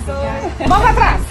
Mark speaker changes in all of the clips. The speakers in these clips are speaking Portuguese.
Speaker 1: Mão pra trás!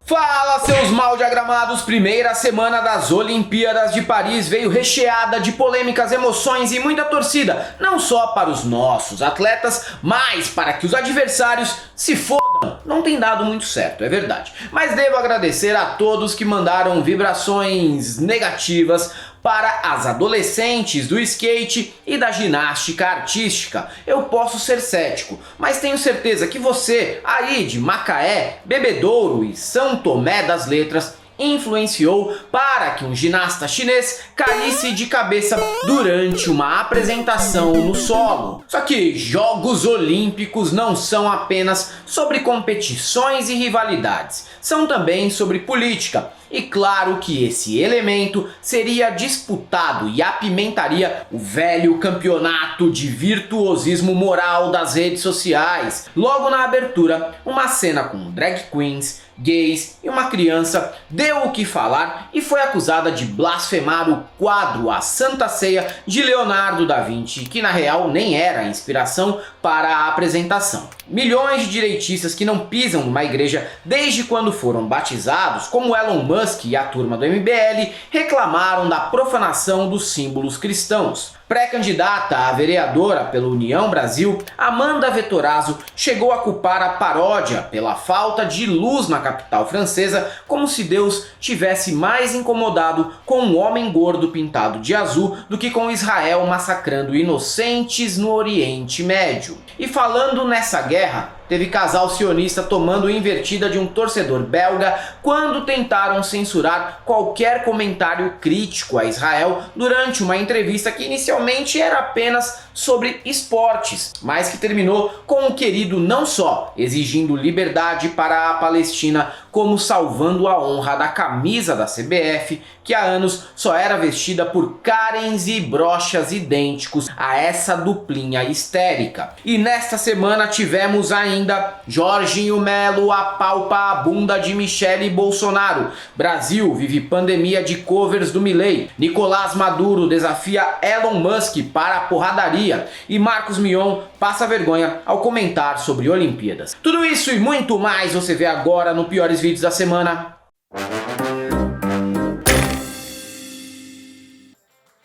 Speaker 2: Fala, seus mal diagramados! Primeira semana das Olimpíadas de Paris veio recheada de polêmicas, emoções e muita torcida, não só para os nossos atletas, mas para que os adversários se fodam. Não tem dado muito certo, é verdade. Mas devo agradecer a todos que mandaram vibrações negativas para as adolescentes do skate e da ginástica artística. Eu posso ser cético, mas tenho certeza que você, aí de Macaé, Bebedouro e São Tomé das Letras, influenciou para que um ginasta chinês caísse de cabeça durante uma apresentação no solo. Só que Jogos Olímpicos não são apenas sobre competições e rivalidades, são também sobre política. E claro que esse elemento seria disputado e apimentaria o velho campeonato de virtuosismo moral das redes sociais. Logo na abertura, uma cena com drag queens, gays e uma criança deu o que falar e foi acusada de blasfemar o quadro A Santa Ceia de Leonardo da Vinci, que na real nem era a inspiração para a apresentação. Milhões de direitistas que não pisam numa igreja desde quando foram batizados, como Elon Musk e a turma do MBL, reclamaram da profanação dos símbolos cristãos. Pré-candidata a vereadora pela União Brasil, Amanda Vettorazzo chegou a culpar a paródia pela falta de luz na capital francesa, como se Deus tivesse mais incomodado com um homem gordo pintado de azul do que com Israel massacrando inocentes no Oriente Médio. E falando nessa guerra, teve casal sionista tomando invertida de um torcedor belga quando tentaram censurar qualquer comentário crítico a Israel durante uma entrevista que inicialmente era apenas sobre esportes, mas que terminou com o querido não só exigindo liberdade para a Palestina, como salvando a honra da camisa da CBF, que há anos só era vestida por Karens e brochas idênticos a essa duplinha histérica. E nesta semana tivemos ainda Jorginho Melo apalpa a bunda de Michele Bolsonaro. Brasil vive pandemia de covers do Milei. Nicolás Maduro desafia Elon Musk para a porradaria. E Marcos Mion passa vergonha ao comentar sobre Olimpíadas. Tudo isso e muito mais você vê agora no Piores Vídeos da Semana.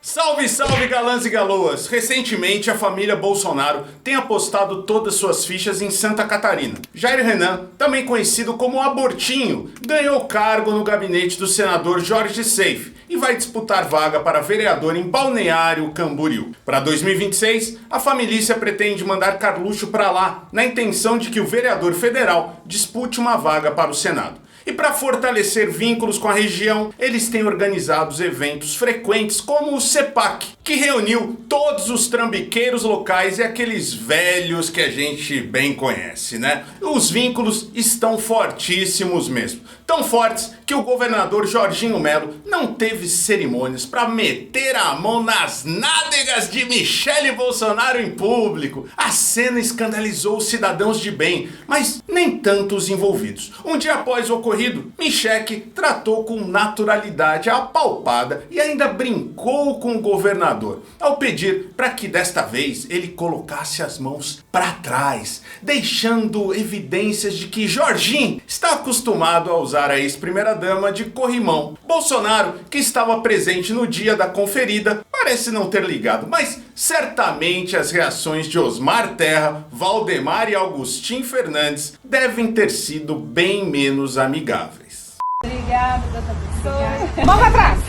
Speaker 3: Salve, salve galãs e galoas! Recentemente a família Bolsonaro tem apostado todas suas fichas em Santa Catarina. Jair Renan, também conhecido como Abortinho, ganhou cargo no gabinete do senador Jorge Seife e vai disputar vaga para vereador em Balneário Camboriú. Para 2026, a família pretende mandar Carluxo para lá, na intenção de que o vereador federal dispute uma vaga para o Senado. E para fortalecer vínculos com a região, eles têm organizado eventos frequentes como o CEPAC, que reuniu todos os trambiqueiros locais e aqueles velhos que a gente bem conhece, né? Os vínculos estão fortíssimos mesmo. Tão fortes que o governador Jorginho Melo não teve cerimônias para meter a mão nas nádegas de Michele Bolsonaro em público. A cena escandalizou os cidadãos de bem, mas nem tanto os envolvidos. Um dia após o ocorrido, Michele tratou com naturalidade a apalpada e ainda brincou com o governador, ao pedir para que desta vez ele colocasse as mãos para trás, deixando evidências de que Jorginho está acostumado a usar a ex-primeira-dama de corrimão. Bolsonaro, que estava presente no dia da conferida, parece não ter ligado, mas certamente as reações de Osmar Terra, Valdemar e Augustin Fernandes devem ter sido bem menos amigáveis.
Speaker 1: Obrigada, doutor. Mão pra trás!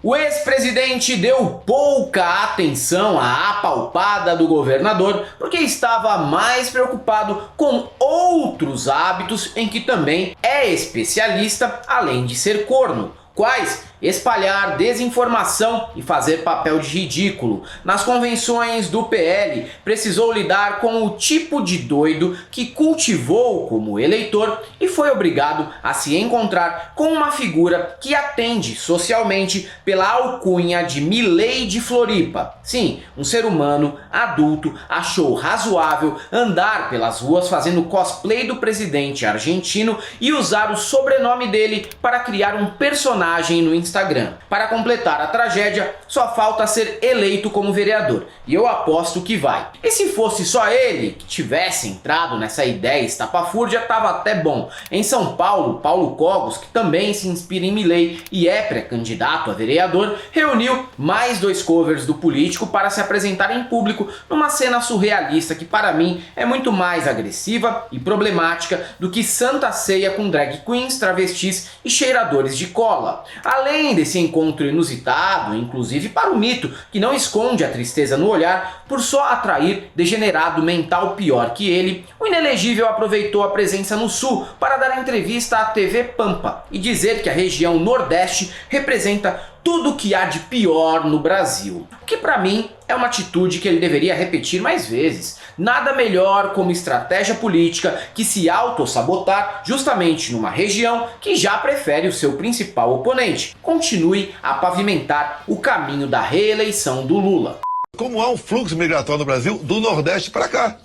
Speaker 2: O ex-presidente deu pouca atenção à apalpada do governador porque estava mais preocupado com outros hábitos em que também é especialista, além de ser corno. Quais? Espalhar desinformação e fazer papel de ridículo. Nas convenções do PL, precisou lidar com o tipo de doido que cultivou como eleitor e foi obrigado a se encontrar com uma figura que atende socialmente pela alcunha de Milei de Floripa. Sim, um ser humano adulto achou razoável andar pelas ruas fazendo cosplay do presidente argentino e usar o sobrenome dele para criar um personagem no Instagram. Para completar a tragédia, só falta ser eleito como vereador, e eu aposto que vai. E se fosse só ele que tivesse entrado nessa ideia estapafúrdia, tava até bom. Em São Paulo, Paulo Cogos, que também se inspira em Milei e é pré-candidato a vereador, reuniu mais 2 covers do político para se apresentar em público numa cena surrealista que para mim é muito mais agressiva e problemática do que Santa Ceia com drag queens, travestis e cheiradores de cola. Além desse encontro inusitado, inclusive para o mito, que não esconde a tristeza no olhar, por só atrair degenerado mental pior que ele, o inelegível aproveitou a presença no Sul para dar entrevista à TV Pampa e dizer que a região Nordeste representa tudo o que há de pior no Brasil. O que para mim é uma atitude que ele deveria repetir mais vezes. Nada melhor como estratégia política que se autossabotar justamente numa região que já prefere o seu principal oponente. Continue a pavimentar o caminho da reeleição do Lula.
Speaker 4: Como há um fluxo migratório no Brasil do Nordeste para cá,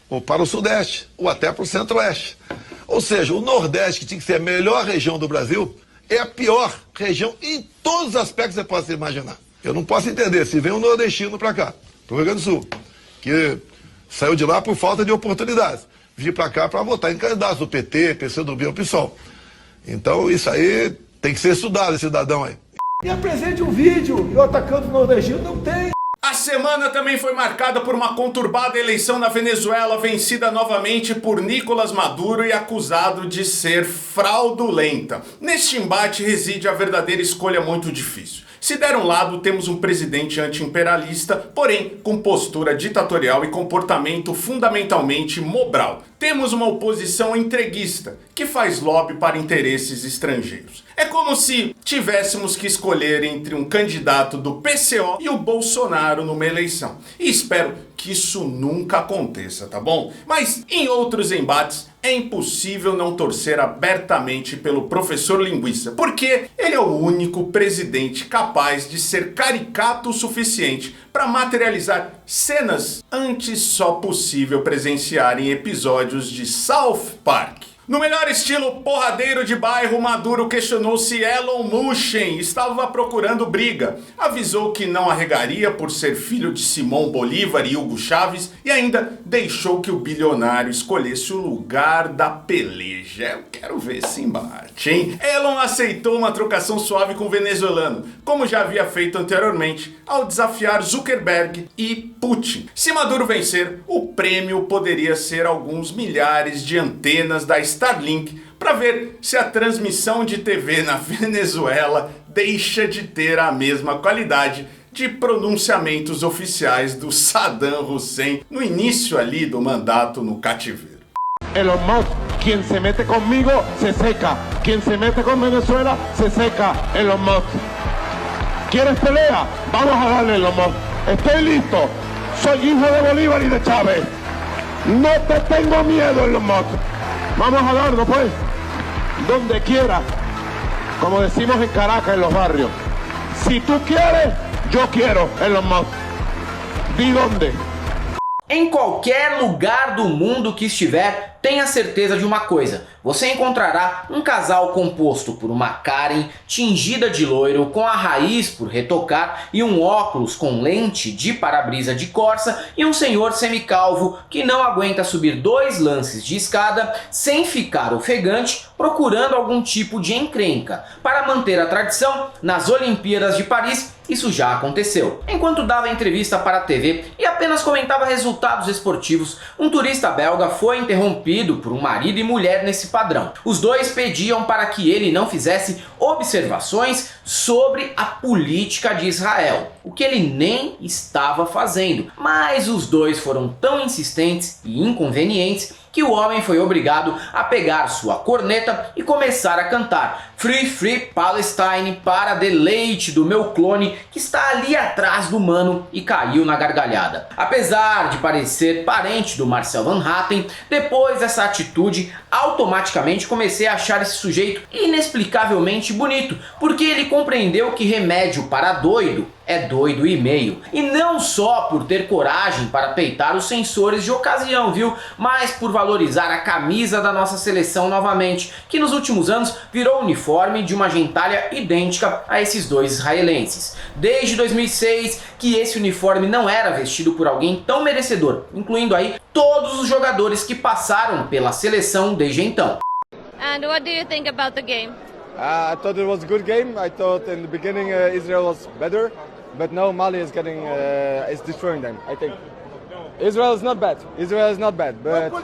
Speaker 4: ou para o Sudeste, ou até para o Centro-Oeste. Ou seja, o Nordeste, que tinha que ser a melhor região do Brasil, é a pior região em todos os aspectos que você possa imaginar. Eu não posso entender se vem um nordestino para cá, para o Rio Grande do Sul, que saiu de lá por falta de oportunidades, vir para cá para votar em candidatos do PT, PCdoB ou PSOL. Então isso aí tem que ser estudado, esse cidadão aí.
Speaker 5: E apresente um vídeo, eu atacando o nordestino, não tem.
Speaker 3: A semana também foi marcada por uma conturbada eleição na Venezuela, vencida novamente por Nicolás Maduro e acusado de ser fraudulenta. Neste embate reside a verdadeira escolha muito difícil. Se der um lado, temos um presidente anti-imperialista, porém com postura ditatorial e comportamento fundamentalmente mobral. Temos uma oposição entreguista, que faz lobby para interesses estrangeiros. É como se tivéssemos que escolher entre um candidato do PCO e o Bolsonaro numa eleição. E espero que isso nunca aconteça, tá bom? Mas em outros embates é impossível não torcer abertamente pelo professor linguiça, porque ele é o único presidente capaz de ser caricato o suficiente para materializar cenas antes só possível presenciar em episódios de South Park. No melhor estilo porradeiro de bairro, Maduro questionou se Elon Musk estava procurando briga, avisou que não arregaria por ser filho de Simão Bolívar e Hugo Chávez e ainda deixou que o bilionário escolhesse o lugar da peleja. Eu quero ver esse embate, hein? Elon aceitou uma trocação suave com o venezuelano, como já havia feito anteriormente, ao desafiar Zuckerberg e Putin. Se Maduro vencer, o prêmio poderia ser alguns milhares de antenas da Starlink para ver se a transmissão de TV na Venezuela deixa de ter a mesma qualidade de pronunciamentos oficiais do Saddam Hussein no início ali do mandato no cativeiro.
Speaker 6: Elon Musk, quien se mete conmigo se seca, quien se mete con Venezuela se seca. Elon Musk, ¿quieres pelea? Vamos a darle, Elon Musk. Estoy listo, soy hijo de Bolívar y de Chávez. No te tengo miedo, Elon Musk. Vamos a darlo pues, donde quiera, como decimos en Caracas, en los barrios. Si tú quieres, yo quiero, Elon Musk. Di dónde.
Speaker 2: Em qualquer lugar do mundo que estiver, tenha certeza de uma coisa: você encontrará um casal composto por uma Karen tingida de loiro com a raiz por retocar e um óculos com lente de para-brisa de Corsa e um senhor semicalvo que não aguenta subir 2 lances de escada sem ficar ofegante procurando algum tipo de encrenca. Para manter a tradição, nas Olimpíadas de Paris isso já aconteceu. Enquanto dava entrevista para a TV e apenas comentava resultados esportivos, um turista belga foi interrompido por um marido e mulher nesse padrão. Os dois pediam para que ele não fizesse observações sobre a política de Israel, o que ele nem estava fazendo. Mas os dois foram tão insistentes e inconvenientes que o homem foi obrigado a pegar sua corneta e começar a cantar Free Free Palestine para deleite do meu clone que está ali atrás do mano e caiu na gargalhada. Apesar de parecer parente do Marcel Van Hatten, depois dessa atitude automaticamente comecei a achar esse sujeito inexplicavelmente bonito, porque ele compreendeu que remédio para doido é doido e meio. E não só por ter coragem para peitar os censores de ocasião, viu? Mas por valorizar a camisa da nossa seleção novamente, que nos últimos anos virou uniforme de uma gentalha idêntica a esses dois israelenses. Desde 2006 que esse uniforme não era vestido por alguém tão merecedor, incluindo aí todos os jogadores que passaram pela seleção desde então.
Speaker 7: And what do you think about the game?
Speaker 8: I thought it was a good game. I thought in the beginning Israel was better, but now Mali is is destroying them. I think Israel is not bad. Israel is not bad, but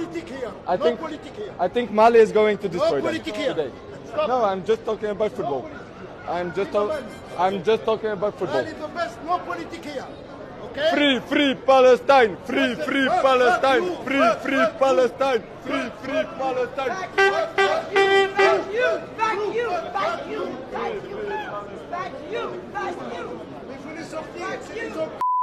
Speaker 8: I think Mali is going to destroy them today. No, I'm just talking about football. I'm just talking about football. Free Palestine! Free Palestine! Free Palestine! Free Palestine!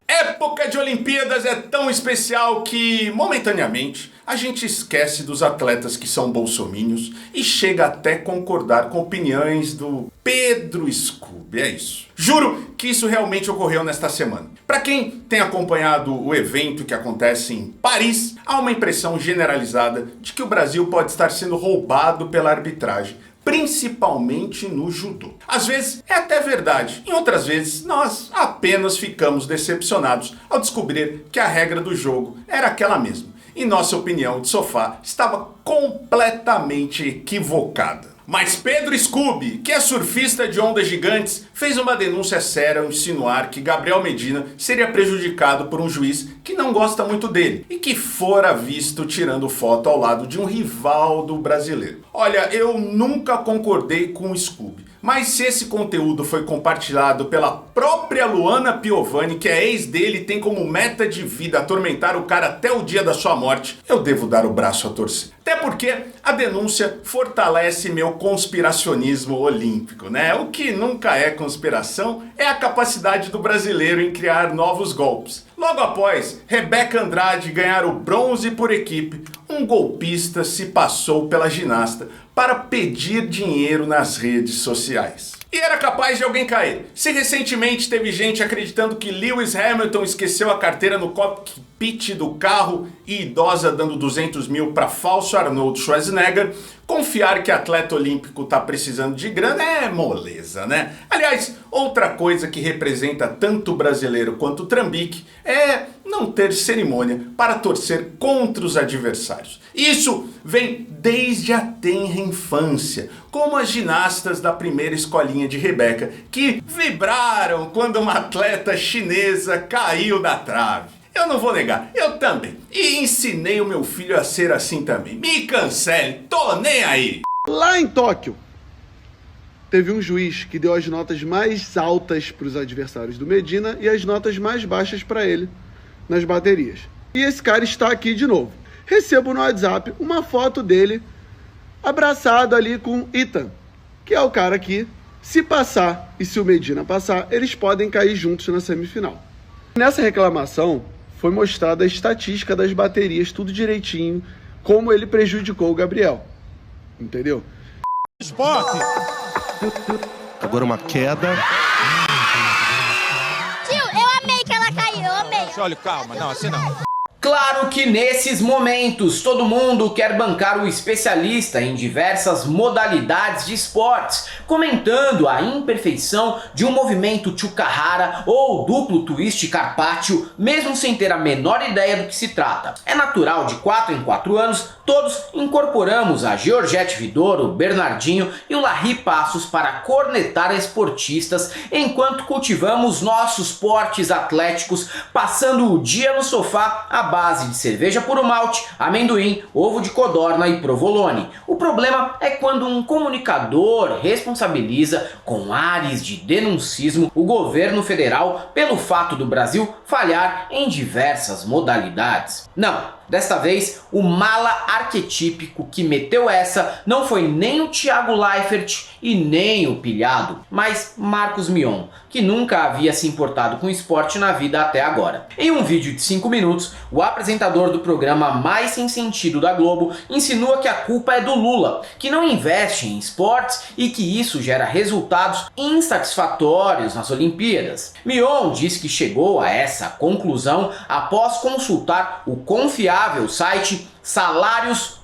Speaker 3: Época de Olimpíadas é tão especial que, momentaneamente, a gente esquece dos atletas que são bolsominions e chega até concordar com opiniões do Pedro Scooby, é isso. Juro que isso realmente ocorreu nesta semana. Para quem tem acompanhado o evento que acontece em Paris, há uma impressão generalizada de que o Brasil pode estar sendo roubado pela arbitragem, principalmente no judô. Às vezes é até verdade, em outras vezes nós apenas ficamos decepcionados ao descobrir que a regra do jogo era aquela mesma e nossa opinião de sofá estava completamente equivocada. Mas Pedro Scooby, que é surfista de ondas gigantes, fez uma denúncia séria ao insinuar que Gabriel Medina seria prejudicado por um juiz que não gosta muito dele e que fora visto tirando foto ao lado de um rival do brasileiro. Olha, eu nunca concordei com o Scooby, mas se esse conteúdo foi compartilhado pela própria Luana Piovani, que é ex dele e tem como meta de vida atormentar o cara até o dia da sua morte, eu devo dar o braço a torcer. Até porque a denúncia fortalece meu conspiracionismo olímpico, né? O que nunca é conspiração é a capacidade do brasileiro em criar novos golpes. Logo após Rebeca Andrade ganhar o bronze por equipe, um golpista se passou pela ginasta para pedir dinheiro nas redes sociais. E era capaz de alguém cair. Se recentemente teve gente acreditando que Lewis Hamilton esqueceu a carteira no cockpit do carro e idosa dando 200 mil para falso Arnold Schwarzenegger, confiar que atleta olímpico tá precisando de grana é moleza, né? Aliás, outra coisa que representa tanto o brasileiro quanto o trambique é não ter cerimônia para torcer contra os adversários. Isso vem desde a tenra infância, como as ginastas da primeira escolinha de Rebeca, que vibraram quando uma atleta chinesa caiu da trave. Eu não vou negar, eu também. E ensinei o meu filho a ser assim também. Me cancele, tô nem aí.
Speaker 9: Lá em Tóquio, teve um juiz que deu as notas mais altas para os adversários do Medina e as notas mais baixas para ele nas baterias. E esse cara está aqui de novo. Recebo no WhatsApp uma foto dele abraçado ali com Ethan, que é o cara que, se passar e se o Medina passar, eles podem cair juntos na semifinal. Nessa reclamação foi mostrada a estatística das baterias, tudo direitinho, como ele prejudicou o Gabriel. Entendeu?
Speaker 6: Esporte! Agora uma queda.
Speaker 7: Tio, eu amei que ela caiu, eu amei.
Speaker 6: Olha, calma, não, assim não.
Speaker 2: Claro que nesses momentos todo mundo quer bancar o especialista em diversas modalidades de esportes, comentando a imperfeição de um movimento Chukahara ou duplo twist carpaccio, mesmo sem ter a menor ideia do que se trata. É natural, de 4 em 4 anos, todos incorporamos a Georgette Vidor, o Bernardinho e o Larry Passos para cornetar esportistas enquanto cultivamos nossos portes atléticos, passando o dia no sofá à base de cerveja puro malte, amendoim, ovo de codorna e provolone. O problema é quando um comunicador responsabiliza com ares de denuncismo o governo federal pelo fato do Brasil falhar em diversas modalidades. Não, Desta vez, o mala arquetípico que meteu essa não foi nem o Thiago Leifert e nem o pilhado, mas Marcos Mion, que nunca havia se importado com esporte na vida até agora. Em um vídeo de 5 minutos, o apresentador do programa mais sem sentido da Globo insinua que a culpa é do Lula, que não investe em esportes e que isso gera resultados insatisfatórios nas Olimpíadas. Mion diz que chegou a essa conclusão após consultar o confiável site salários.com.br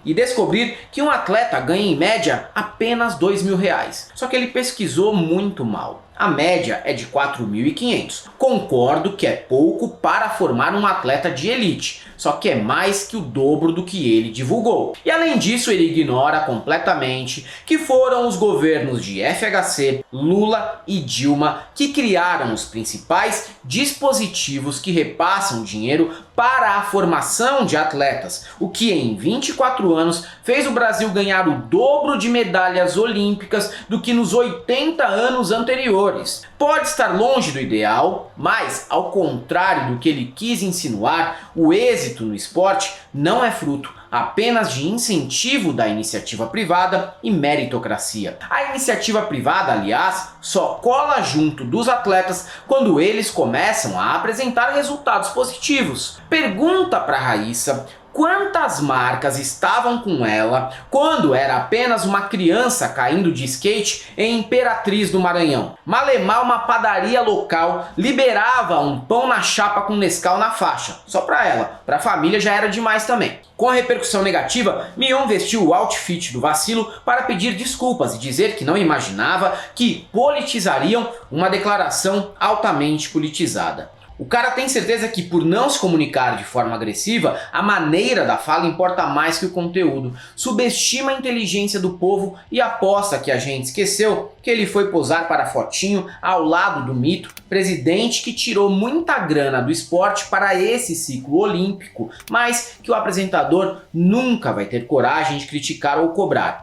Speaker 2: e descobrir que um atleta ganha em média apenas R$2.000. Só que ele pesquisou muito mal. A média é de 4.500. Concordo que é pouco para formar um atleta de elite, só que é mais que o dobro do que ele divulgou. E além disso, ele ignora completamente que foram os governos de FHC, Lula e Dilma que criaram os principais dispositivos que repassam dinheiro para a formação de atletas, o que em 24 anos fez o Brasil ganhar o dobro de medalhas olímpicas do que nos 80 anos anteriores. Pode estar longe do ideal, mas ao contrário do que ele quis insinuar, o êxito no esporte não é fruto apenas de incentivo da iniciativa privada e meritocracia. A iniciativa privada, aliás, só cola junto dos atletas quando eles começam a apresentar resultados positivos. Pergunta para Raíssa quantas marcas estavam com ela quando era apenas uma criança caindo de skate em Imperatriz do Maranhão. Malemar uma padaria local liberava um pão na chapa com Nescau na faixa, só para ela, para a família já era demais também. Com a repercussão negativa, Mion vestiu o outfit do vacilo para pedir desculpas e dizer que não imaginava que politizariam uma declaração altamente politizada. O cara tem certeza que por não se comunicar de forma agressiva, a maneira da fala importa mais que o conteúdo. Subestima a inteligência do povo e aposta que a gente esqueceu que ele foi posar para fotinho ao lado do mito, presidente que tirou muita grana do esporte para esse ciclo olímpico, mas que o apresentador nunca vai ter coragem de criticar ou cobrar.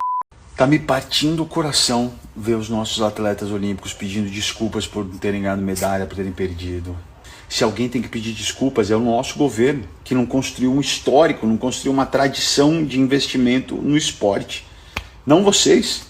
Speaker 10: Tá me partindo o coração ver os nossos atletas olímpicos pedindo desculpas por não terem ganhado medalha, por terem perdido. Se alguém tem que pedir desculpas é o nosso governo, que não construiu um histórico, não construiu uma tradição de investimento no esporte. Não vocês.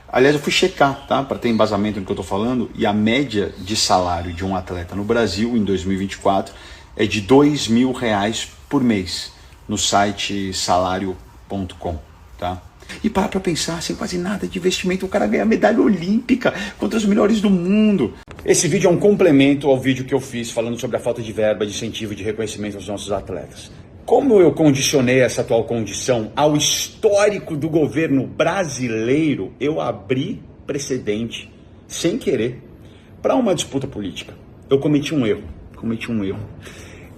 Speaker 10: Aliás, eu fui checar, tá, para ter embasamento no que eu estou falando, e a média de salário de um atleta no Brasil em 2024 é de R$2.000 por mês no site salário.com, tá? E para pensar, sem quase nada de investimento, o cara ganha medalha olímpica contra os melhores do mundo. Esse vídeo é um complemento ao vídeo que eu fiz falando sobre a falta de verba, de incentivo e de reconhecimento aos nossos atletas. Como eu condicionei essa atual condição ao histórico do governo brasileiro, eu abri precedente, sem querer, para uma disputa política. Eu cometi um erro.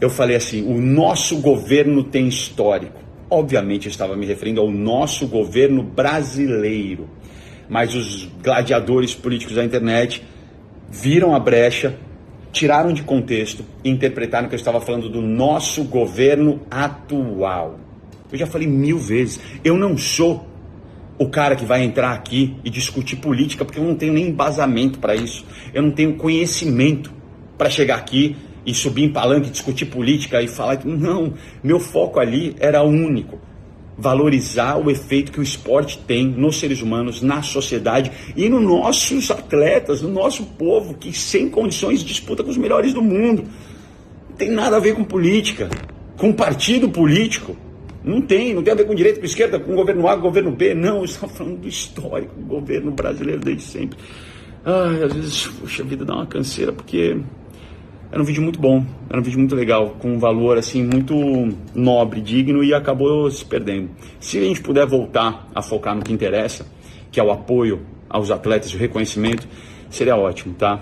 Speaker 10: Eu falei assim, o nosso governo tem histórico. Obviamente eu estava me referindo ao nosso governo brasileiro, mas os gladiadores políticos da internet viram a brecha, tiraram de contexto e interpretaram que eu estava falando do nosso governo atual. Eu já falei 1000 vezes, eu não sou o cara que vai entrar aqui e discutir política, porque eu não tenho nem embasamento para isso, eu não tenho conhecimento para chegar aqui e subir em palanque, discutir política e falar que não, meu foco ali era único, valorizar o efeito que o esporte tem nos seres humanos, na sociedade e nos nossos atletas, no nosso povo que sem condições disputa com os melhores do mundo. Não tem nada a ver com política, com partido político, não tem a ver com direita, com esquerda, com governo A, com governo B, não, eu estou falando do histórico do governo brasileiro desde sempre. Ai, às vezes, puxa, a vida dá uma canseira porque era um vídeo muito bom, era um vídeo muito legal, com um valor assim muito nobre, digno e acabou se perdendo. Se a gente puder voltar a focar no que interessa, que é o apoio aos atletas e o reconhecimento, seria ótimo, tá?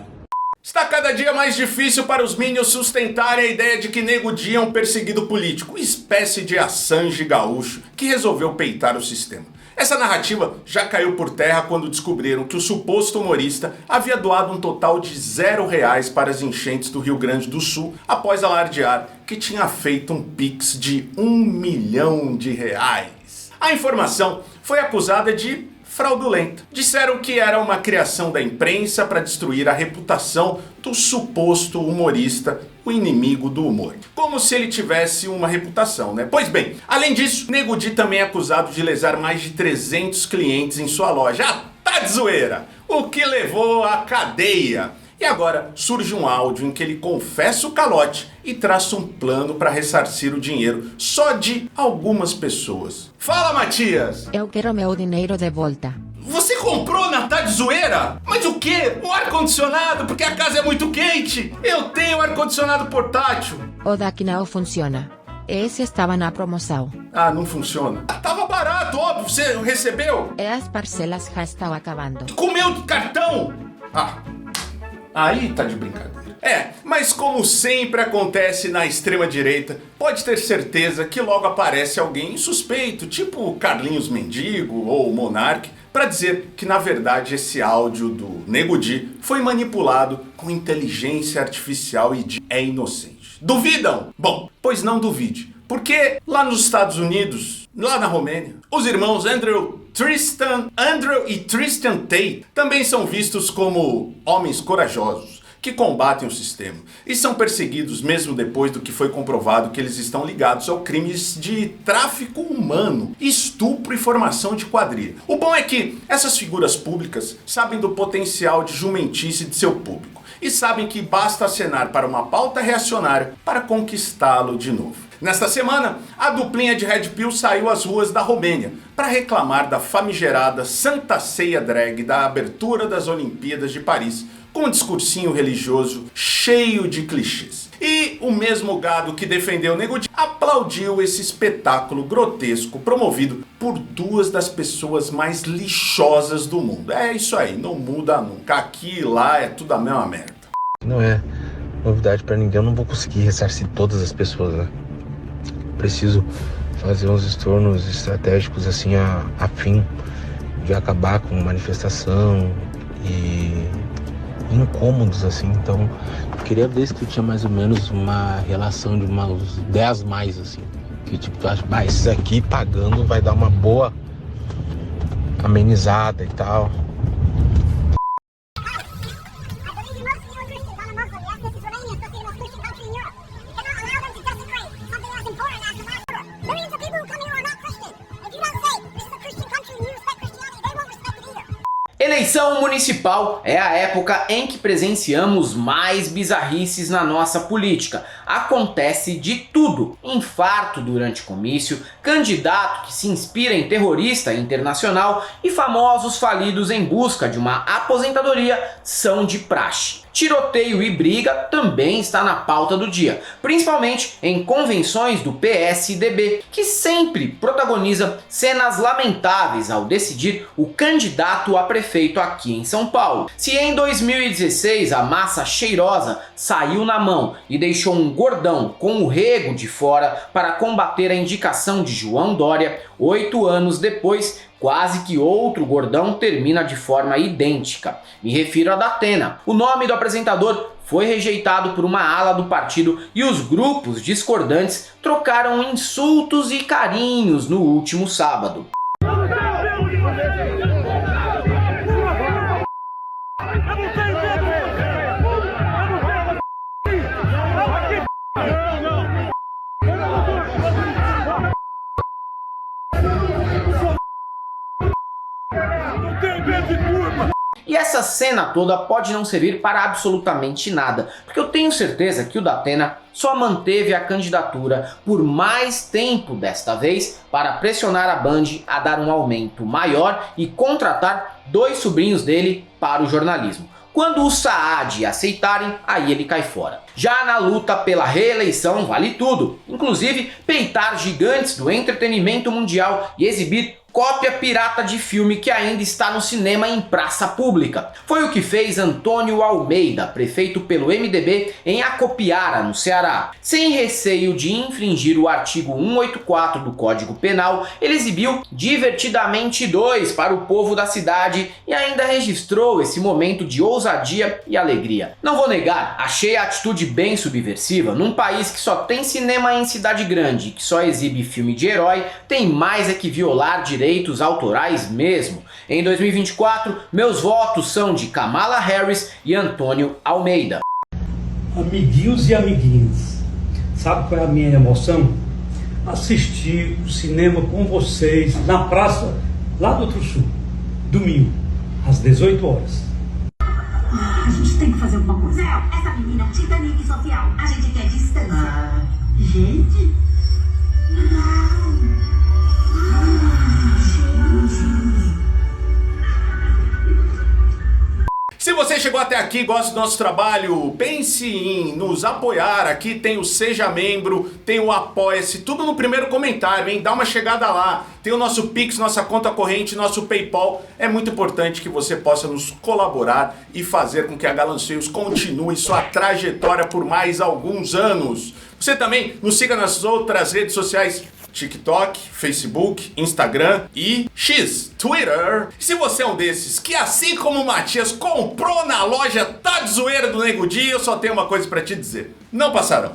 Speaker 3: Está cada dia mais difícil para os Minions sustentarem a ideia de que Nego Di é um perseguido político, espécie de Assange gaúcho que resolveu peitar o sistema. Essa narrativa já caiu por terra quando descobriram que o suposto humorista havia doado um total de R$0 para as enchentes do Rio Grande do Sul após alardear que tinha feito um pix de R$1 milhão. A informação foi acusada de fraudulenta. Disseram que era uma criação da imprensa para destruir a reputação do suposto humorista, o inimigo do humor. Como se ele tivesse uma reputação, né? Pois bem, além disso, Nego Di também é acusado de lesar mais de 300 clientes em sua loja. Ah, tá de zoeira! O que levou à cadeia. E agora surge um áudio em que ele confessa o calote e traça um plano para ressarcir o dinheiro só de algumas pessoas. Fala, Matias!
Speaker 11: Eu quero meu dinheiro de volta.
Speaker 3: Você comprou na Tá de Zoeira? Mas o quê? Um ar-condicionado? Porque a casa é muito quente? Eu tenho ar-condicionado portátil.
Speaker 11: O daqui não funciona. Esse estava na promoção.
Speaker 3: Ah, não funciona. Tava barato, óbvio. Você recebeu?
Speaker 11: E as parcelas já estão acabando.
Speaker 3: Comeu de cartão? Ah, aí tá de brincadeira. Mas como sempre acontece na extrema-direita, pode ter certeza que logo aparece alguém suspeito, tipo Carlinhos Mendigo ou Monark, para dizer que na verdade esse áudio do Nego Di foi manipulado com inteligência artificial e é inocente. Duvidam? Bom, pois não duvide, porque lá nos Estados Unidos, lá na Romênia, os irmãos Andrew e Tristan Tate também são vistos como homens corajosos que combatem o sistema e são perseguidos mesmo depois do que foi comprovado que eles estão ligados ao crimes de tráfico humano, estupro e formação de quadrilha. O bom é que essas figuras públicas sabem do potencial de jumentice de seu público e sabem que basta acenar para uma pauta reacionária para conquistá-lo de novo. Nesta semana, a duplinha de Red Pill saiu às ruas da Romênia para reclamar da famigerada Santa Ceia Drag da abertura das Olimpíadas de Paris, com um discursinho religioso cheio de clichês. E o mesmo gado que defendeu Nego Di aplaudiu esse espetáculo grotesco promovido por duas das pessoas mais lixosas do mundo. É isso aí, não muda nunca. Aqui e lá é tudo a mesma merda.
Speaker 12: Não é novidade pra ninguém, eu não vou conseguir ressarcir todas as pessoas, né? Preciso fazer uns estornos estratégicos assim a fim de acabar com manifestação e incômodos assim. Então eu queria ver se tu tinha mais ou menos uma relação de uns 10 mais assim, que tipo tu acha, esses aqui pagando vai dar uma boa amenizada e tal.
Speaker 2: Eleição municipal é a época em que presenciamos mais bizarrices na nossa política. Acontece de tudo: infarto durante comício, candidato que se inspira em terrorista internacional e famosos falidos em busca de uma aposentadoria são de praxe. Tiroteio e briga também está na pauta do dia, principalmente em convenções do PSDB, que sempre protagoniza cenas lamentáveis ao decidir o candidato a prefeito aqui em São Paulo. Se em 2016 a massa cheirosa saiu na mão e deixou um gordão com o rego de fora para combater a indicação de João Dória, 8 anos depois, quase que outro gordão termina de forma idêntica. Me refiro a Datena. O nome do apresentador foi rejeitado por uma ala do partido e os grupos discordantes trocaram insultos e carinhos no último sábado. E essa cena toda pode não servir para absolutamente nada, porque eu tenho certeza que o Datena só manteve a candidatura por mais tempo desta vez para pressionar a Band a dar um aumento maior e contratar 2 sobrinhos dele para o jornalismo. Quando os Saad aceitarem, aí ele cai fora. Já na luta pela reeleição vale tudo, inclusive peitar gigantes do entretenimento mundial e exibir cópia pirata de filme que ainda está no cinema em praça pública. Foi o que fez Antônio Almeida, prefeito pelo MDB em Acopiara, no Ceará. Sem receio de infringir o artigo 184 do Código Penal, ele exibiu divertidamente 2 para o povo da cidade e ainda registrou esse momento de ousadia e alegria. Não vou negar, achei a atitude bem subversiva. Num país que só tem cinema em cidade grande e que só exibe filme de herói, tem mais é que violar direitos autorais mesmo. Em 2024, meus votos são de Kamala Harris e Antônio Almeida.
Speaker 13: Amiguinhos e amiguinhas, sabe qual é a minha emoção? Assistir o cinema com vocês na praça lá do Outro Sul, domingo, às 18 horas.
Speaker 14: A gente tem que fazer alguma coisa. Essa menina é um Titanic social. A gente quer distância. Gente?
Speaker 3: Se você chegou até aqui e gosta do nosso trabalho, pense em nos apoiar. Aqui tem o Seja Membro, tem o Apoia-se, tudo no primeiro comentário, hein? Dá uma chegada lá. Tem o nosso Pix, nossa conta corrente, nosso PayPal. É muito importante que você possa nos colaborar e fazer com que a Galanceios continue sua trajetória por mais alguns anos. Você também nos siga nas outras redes sociais, TikTok, Facebook, Instagram e X, Twitter. E se você é um desses que, assim como o Matias, comprou na loja Tá de Zoeira do Nego Di, eu só tenho uma coisa pra te dizer: não passarão.